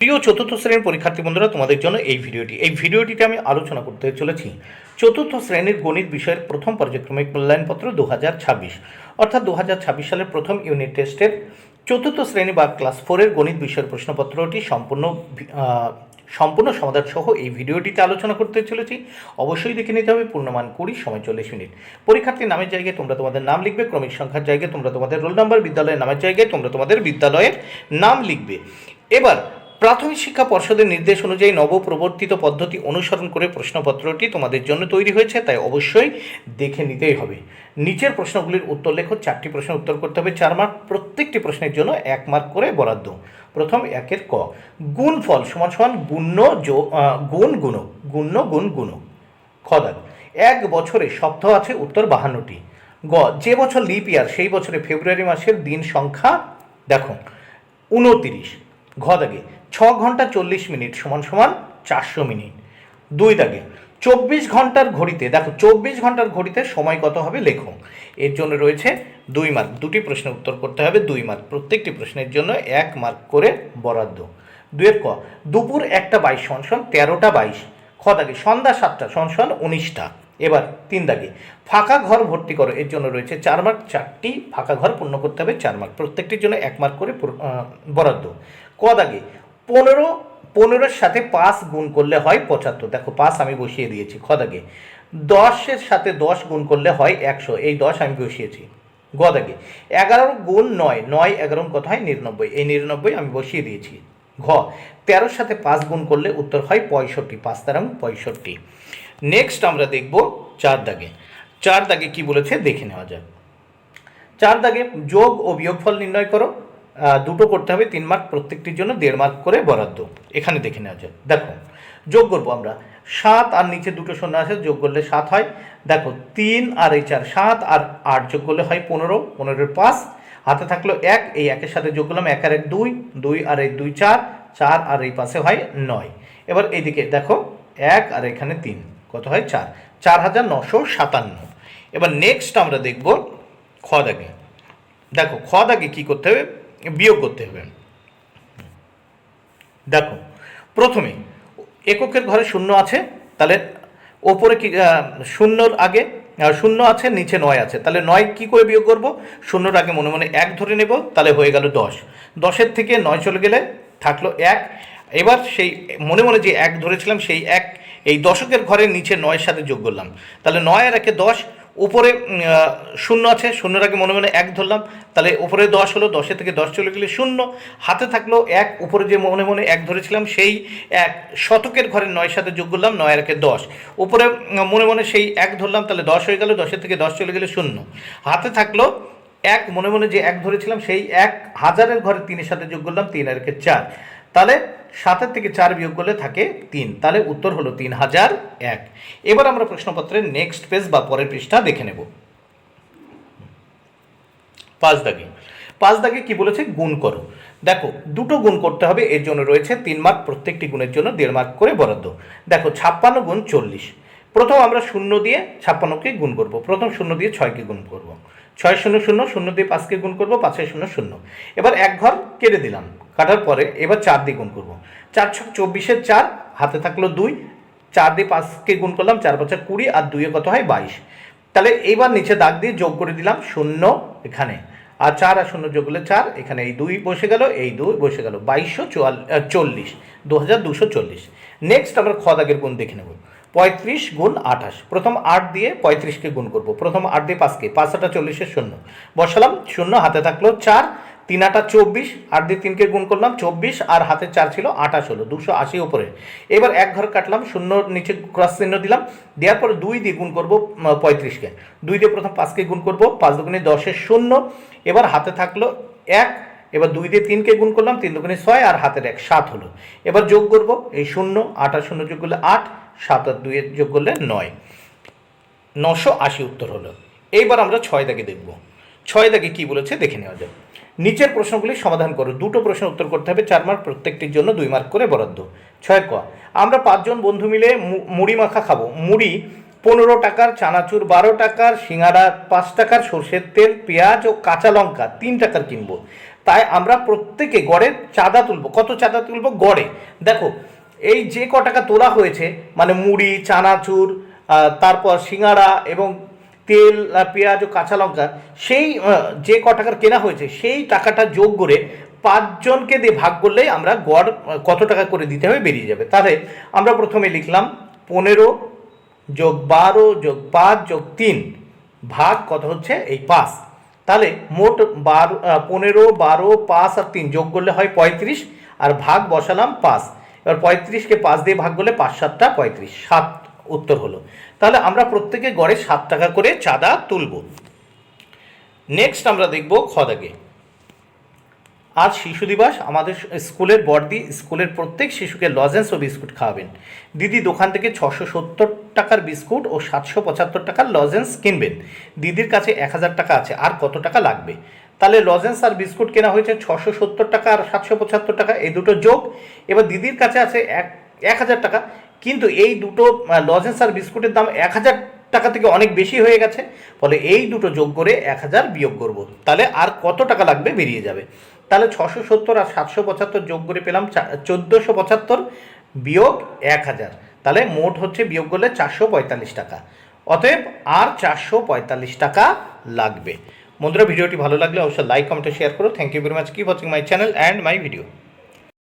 প্রিয় চতুর্থ শ্রেণীর পরীক্ষার্থী বন্ধুরা, তোমাদের জন্য এই ভিডিওটিতে আমি আলোচনা করতে চলেছি চতুর্থ শ্রেণীর গণিত বিষয়ের প্রথম পর্যায়ক্রমিক মূল্যায়নপত্র 2026, অর্থাৎ 2026 সালের প্রথম ইউনিট টেস্টের চতুর্থ শ্রেণী বা ক্লাস 4-এর গণিত বিষয়ের প্রশ্নপত্রটি সম্পূর্ণ সমাধান সহ এই ভিডিওটিতে আলোচনা করতে চলেছি। অবশ্যই দেখে নিতে হবে। পূর্ণমান 20 সময় 40 মিনিট। পরীক্ষার্থীর নামের জায়গায় তোমরা তোমাদের নাম লিখবে, ক্রমিক সংখ্যার জায়গায় তোমরা তোমাদের রোল নাম্বার, বিদ্যালয়ের নামের জায়গায় তোমরা তোমাদের বিদ্যালয়ের নাম লিখবে। এবার প্রাথমিক শিক্ষা পর্ষদের নির্দেশ অনুযায়ী নবপ্রবর্তিত পদ্ধতি অনুসরণ করে প্রশ্নপত্রটি তোমাদের জন্য তৈরি হয়েছে, তাই অবশ্যই দেখে নিতেই হবে। নিচের প্রশ্নগুলির উত্তর লেখো। 4টি প্রশ্নের উত্তর করতে হবে 4 মার্ক। প্রত্যেকটি প্রশ্নের জন্য 1 মার্ক করে বরাদ্দ। প্রথম 1-এর ক, গুণফল সমান সমান গুণ্য গুণ গুণক, গুণ্য গুণ গুণক। খ দাগ, এক বছরে সপ্তাহ আছে, উত্তর 52টি। গ, যে বছর লিপ ইয়ার সেই বছরে ফেব্রুয়ারি মাসের দিন সংখ্যা দেখো 29। ঘ দাগে 6 ঘন্টা 40 মিনিট সমান সমান 400 মিনিট। 2 দাগে 24 ঘন্টার ঘড়িতে দেখো 24 ঘন্টার ঘড়িতে সময় কত হবে লেখো। এর জন্য রয়েছে 2 মার্ক। দুটি প্রশ্নের উত্তর করতে হবে 2 মার্ক। প্রত্যেকটি প্রশ্নের জন্য 1 মার্ক করে বরাদ্দ। 2-এর ক, দুপুর 1টা 22 সমান সমান 13টা 22। খ দাগে সন্ধ্যা 7টা সমান সমান 19টা। এবার 3 দাগে ফাঁকা ঘর ভর্তি করো। এর জন্য রয়েছে 4 মার্ক। 4টি ফাঁকা ঘর পূর্ণ করতে হবে 4 মার্ক। প্রত্যেকটির জন্য 1 মার্ক করে বরাদ্দ। ক দাগে 15-15-এর সাথে 5 গুণ করলে হয় 75। দেখো 5 আমি বসিয়ে দিয়েছি। খ দাগে 10-এর সাথে 10 গুণ করলে হয় 100। এই 10 আমি বসিয়েছি। গ দাগে 11 গুণ 9, 9 11 কত হয় 99। এই 99 আমি বসিয়ে দিয়েছি। ঘ 13-এর সাথে 5 গুণ করলে উত্তর হয় 65। 5 13 65। নেক্সট আমরা দেখব 4 দাগে। 4 দাগে কি বলেছে দেখে নেওয়া যাক। 4 দাগে যোগ ও বিয়োগফল নির্ণয় করো। দুটো করতে হবে 3 মার্ক। প্রত্যেকটির জন্য 1.5 মার্ক করে বরাদ্দ। এখানে দেখে নেওয়া যাক। দেখো যোগ করবো আমরা 7 আর নিচে দুটো শূন্য আছে, যোগ করলে 7 হয়। দেখো 3 আর এই 4, 7 আর 8 যোগ করলে হয় 15, 15-এর 5 হাতে থাকলো 1, এই 1-এর সাথে যোগ করলাম 1 আর 1 2, 2 আর এই 2 4, 4 আর এই পাশে হয় 9। এবার এইদিকে দেখো 1 আর এখানে 3 কত হয় 4, 4957। এবার নেক্সট আমরা দেখব খ দাগে। দেখো খ দাগে কী করতে হবে, বিয়োগ করতে হবে। দেখো প্রথমে এককের ঘরে শূন্য আছে, তাহলে ওপরে কি শূন্যর আগে শূন্য আছে, নিচে 9 আছে, তাহলে 9 কি করে বিয়োগ করব, শূন্যর আগে মনে মনে 1 ধরে নেব, তাহলে হয়ে গেল 10। 10-এর থেকে 9 চলে গেলে থাকলো 1। এবার সেই মনে মনে যে 1 ধরেছিলাম সেই 1 এই দশকের ঘরের নিচে 9-এর সাথে যোগ করলাম, তাহলে 9 আর 1 10। উপরে শূন্য আছে, শূন্যর আগে মনে মনে 1 ধরলাম, তাহলে উপরে 10 হলো, 10-এর থেকে 10 চলে গেলে 0, হাতে থাকলো 1। উপরে যে মনে মনে 1 ধরেছিলাম সেই 1 শতকের ঘরের 9-এর সাথে যোগ করলাম, 9 আর 1 10। উপরে মনে মনে সেই 1 ধরলাম, তাহলে 10 হয়ে গেল, 10-এর থেকে 10 চলে গেলে 0, হাতে থাকলো 1। মনে মনে যে 1 ধরেছিলাম সেই 1 হাজারের ঘরে 3-এর সাথে যোগ করলাম, 3 আর 1 4, তাহলে 7-এর থেকে 4 বিয়োগ করলে থাকে 3, তাহলে উত্তর হলো 3001। এবার আমরা প্রশ্নপত্রের নেক্সট পেজ বা পরের পৃষ্ঠা দেখে নেব। 5 দাগে। 5 দাগে কি বলেছে, গুণ করো। দেখো দুটো গুণ করতে হবে, এর জন্য রয়েছে 3 মার্ক। প্রত্যেকটি গুণের জন্য 1.5 মার্ক করে বরাদ্দ। দেখো 56 গুণ 40। প্রথম আমরা শূন্য দিয়ে 56কে গুণ করব। প্রথম শূন্য দিয়ে 6কে গুণ করব। 6 0 0, 0 দিয়ে 5কে গুণ করব, 5 0 0। এবার এক ঘর কেটে দিলাম, কাটার পরে এবার 4 দিয়ে গুণ করব। 4 6 24-এর 4 হাতে থাকলো 2, 4 দিয়ে 5কে গুণ করলাম, 4 5 20 আর 2-এ কত হয় 22। তাহলে এইবার নিচে দাগ দিয়ে যোগ করে দিলাম 0 এখানে, আর 4 আর 0 যোগ করলে 4, এখানে এই 2 বসে গেল, এই 2 বসে গেল, 2240, 2240। নেক্সট আমরা খ দাগের গুণ দেখে নেব। 35 গুণ 28। প্রথম 8 দিয়ে 35কে গুণ করব। প্রথম 8 দিয়ে 5কে, 5 8 40-এর 0 বসালাম, 0 হাতে থাকলো 4, 3 8 24, 8 দিয়ে 3কে গুণ করলাম 24, আর হাতে 4 ছিল 28 হলো 280 উপরে। এবার এক ঘর কাটলাম, 0 নিচে ক্রস চিহ্ন দিলাম, দেওয়ার পরে 2 দিয়ে গুণ করব 35কে। 2 দিয়ে প্রথম 5কে গুণ করব, 5 দুগুণে 10-এর 0। এবার হাতে থাকলো 1। এবার 2 দিয়ে 3কে গুণ করলাম, 3 দুগুণে 6 আর হাতের 1 7 হলো। এবার যোগ করব এই 0, 8 আর 0 যোগ করলে 8, 7 আর 2 যোগ করলে 9, 980 উত্তর হলো। এইবার আমরা 6 দাগে দেখব। 6 দাগে কি বলেছে দেখে নেওয়া যাক। নিচের প্রশ্নগুলি সমাধান করো। দুটো প্রশ্ন উত্তর করতে হবে 4 মার্ক। প্রত্যেকটির জন্য 2 মার্ক করে বরাদ্দ। 6 ক, আমরা 5 জন বন্ধু মিলে মুড়ি মাখা খাবো। মুড়ি 15 টাকার, চানাচুর 12 টাকার, সিঙ্গারা 5 টাকার, সর্ষের তেল, পেঁয়াজ ও কাঁচা লঙ্কা 3 টাকার কিনবো। তাই আমরা প্রত্যেকে গড়ে চাঁদা তুলব। কত চাঁদা তুলব? গড়ে দেখো এই যে ক টাকা তোলা হয়েছে, মানে মুড়ি, চানাচুর, তারপর সিঙ্গাড়া এবং তেল, পেঁয়াজ ও কাঁচা লঙ্কা, সেই যে ক টাকার কেনা হয়েছে সেই টাকাটা যোগ করে 5 জনকে দিয়ে ভাগ করলেই আমরা গড় কত টাকা করে দিতে হবে বেরিয়ে যাবে। তাহলে আমরা প্রথমে লিখলাম 15 যোগ 12 যোগ 5 যোগ 3 ভাগ কত হচ্ছে এই 5। তাহলে মোট 15, 12, 5 আর 3 যোগ করলে হয় 35, আর ভাগ বসালাম 5। এবার 35কে 5 দিয়ে ভাগ করলে 5 7টা 35, 7 উত্তর হলো। তাহলে আমরা প্রত্যেকে গড়ে 7 টাকা করে চাঁদা তুলব। নেক্সট আমরা দেখব খ দাগে। আজ শিশু দিবস। আমাদের স্কুলের বড়দি স্কুলের প্রত্যেক শিশুকে লজেন্স ও বিস্কুট খাওয়াবেন। দিদি দোকান থেকে 670 টাকার বিস্কুট ও 775 টাকার লজেন্স কিনবেন। দিদির কাছে 1000 টাকা আছে, আর কত টাকা লাগবে? তাহলে লজেন্স আর বিস্কুট কেনা হয়েছে 670 টাকা আর 775 টাকা, এই দুটো যোগ। এবার দিদির কাছে আছে 1000 টাকা, কিন্তু এই দুটো লজেন্স আর বিস্কুটের দাম 1000 টাকা থেকে অনেক বেশি হয়ে গেছে, ফলে এই দুটো যোগ করে 1000 বিয়োগ করব। তাহলে আর কত টাকা লাগবে বেরিয়ে যাবে। তাহলে 670 আর 775 যোগ করে পেলাম 1475 বিয়োগ 1000, তাহলে মোট হচ্ছে বিয়োগ করলে 445 টাকা। অতএব আর 445 টাকা লাগবে। বন্ধুরা, ভিডিওটি ভালো লাগলে অবশ্যই লাইক, কমেন্ট, শেয়ার করো। Thank you very much. Keep watching my channel and my video.